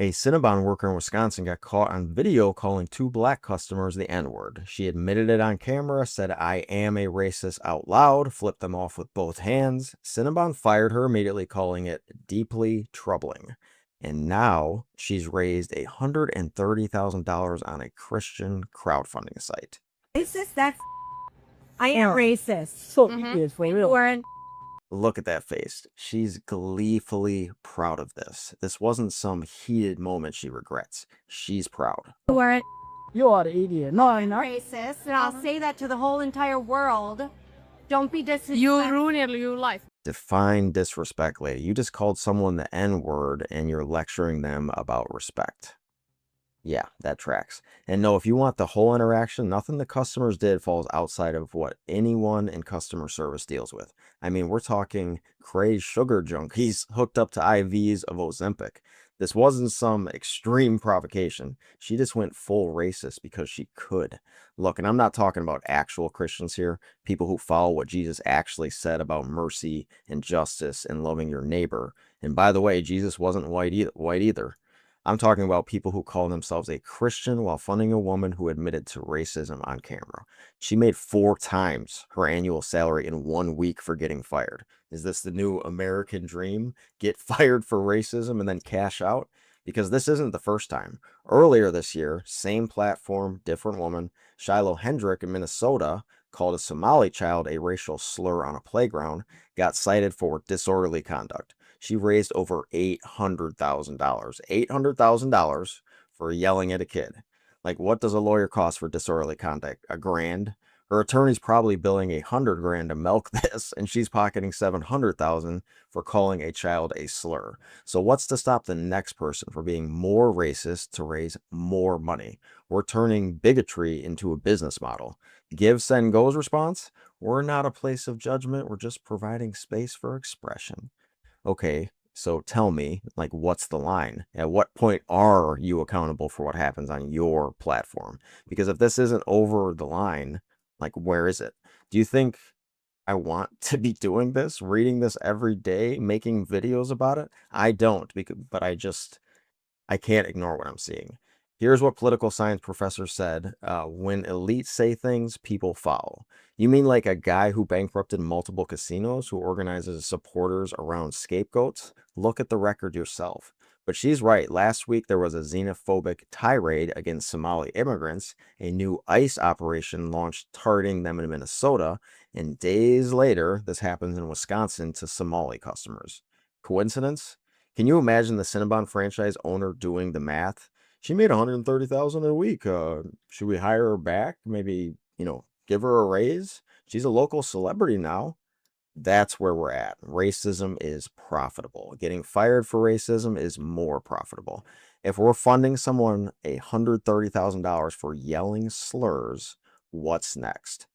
A Cinnabon worker in Wisconsin got caught on video calling two black customers the N-word. She admitted it on camera, said, "I am a racist" out loud, flipped them off with both hands. Cinnabon fired her immediately, calling it deeply troubling. And now she's raised $130,000 on a Christian crowdfunding site. Racist? I am racist. So weren't. Look at that face. She's gleefully proud of this. This wasn't some heated moment she regrets. She's proud. Weren't You are the idiot. No, I'm not. racist, and I'll say that to the whole entire world. Don't be disrespectful. You ruin your life. Define disrespect, lady. You just called someone the N-word and you're lecturing them about respect. Yeah, that tracks. And no, if you want the whole interaction, nothing the customers did falls outside of what anyone in customer service deals with. I mean, we're talking crazed sugar junkies hooked up to IVs of Ozempic. This wasn't some extreme provocation. She just went full racist because she could. Look, and I'm not talking about actual Christians here, people who follow what Jesus actually said about mercy and justice and loving your neighbor. And by the way, Jesus wasn't white either. I'm talking about people who call themselves a Christian while funding a woman who admitted to racism on camera. She made 4 times her annual salary in 1 week for getting fired. Is this the new American dream? Get fired for racism and then cash out? Because this isn't the first time. Earlier this year, same platform, different woman, Shiloh Hendrick in Minnesota called a Somali child a racial slur on a playground, got cited for disorderly conduct. She raised over $800,000. $800,000 for yelling at a kid. Like, what does a lawyer cost for disorderly conduct? $1,000? Her attorney's probably billing $100,000 to milk this, and she's pocketing $700,000 for calling a child a slur. So what's to stop the next person from being more racist to raise more money? We're turning bigotry into a business model. GiveSendGo's response? We're not a place of judgment. We're just providing space for expression. Okay, so tell me, like, what's the line? At what point are you accountable for what happens on your platform? Because if this isn't over the line, like, where is it? Do you think I want to be doing this, reading this every day, making videos about it? I don't, but I can't ignore what I'm seeing. Here's what political science professor said. When elites say things, people follow. You mean like a guy who bankrupted multiple casinos, who organizes supporters around scapegoats? Look at the record yourself. But she's right. Last week, there was a xenophobic tirade against Somali immigrants, a new ICE operation launched targeting them in Minnesota, and days later, this happens in Wisconsin to Somali customers. Coincidence? Can you imagine the Cinnabon franchise owner doing the math? She made $130,000 a week. Should we hire her back? Maybe, give her a raise? She's a local celebrity now. That's where we're at. Racism is profitable. Getting fired for racism is more profitable. If we're funding someone $130,000 for yelling slurs, what's next?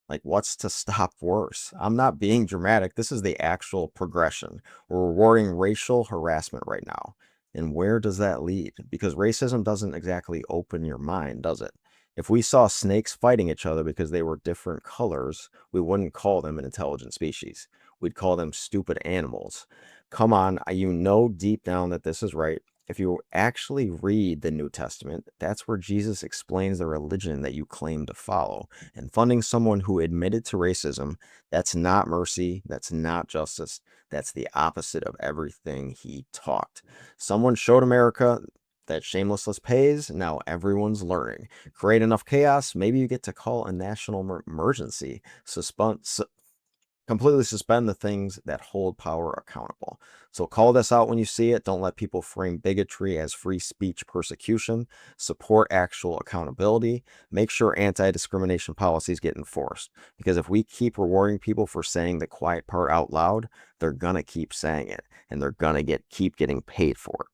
Like, what's to stop worse? I'm not being dramatic. This is the actual progression. We're rewarding racial harassment right now. And where does that lead? Because racism doesn't exactly open your mind, does it? If we saw snakes fighting each other because they were different colors, we wouldn't call them an intelligent species. We'd call them stupid animals. Come on, you know deep down that this is right. If you actually read the New Testament, that's where Jesus explains the religion that you claim to follow. And funding someone who admitted to racism, that's not mercy, that's not justice, that's the opposite of everything he taught. Someone showed America that shamelessness pays. Now everyone's learning. Create enough chaos, maybe you get to call a national emergency. Completely suspend the things that hold power accountable. So call this out when you see it. Don't let people frame bigotry as free speech persecution. Support actual accountability. Make sure anti-discrimination policies get enforced. Because if we keep rewarding people for saying the quiet part out loud, they're gonna keep saying it, and they're gonna keep getting paid for it.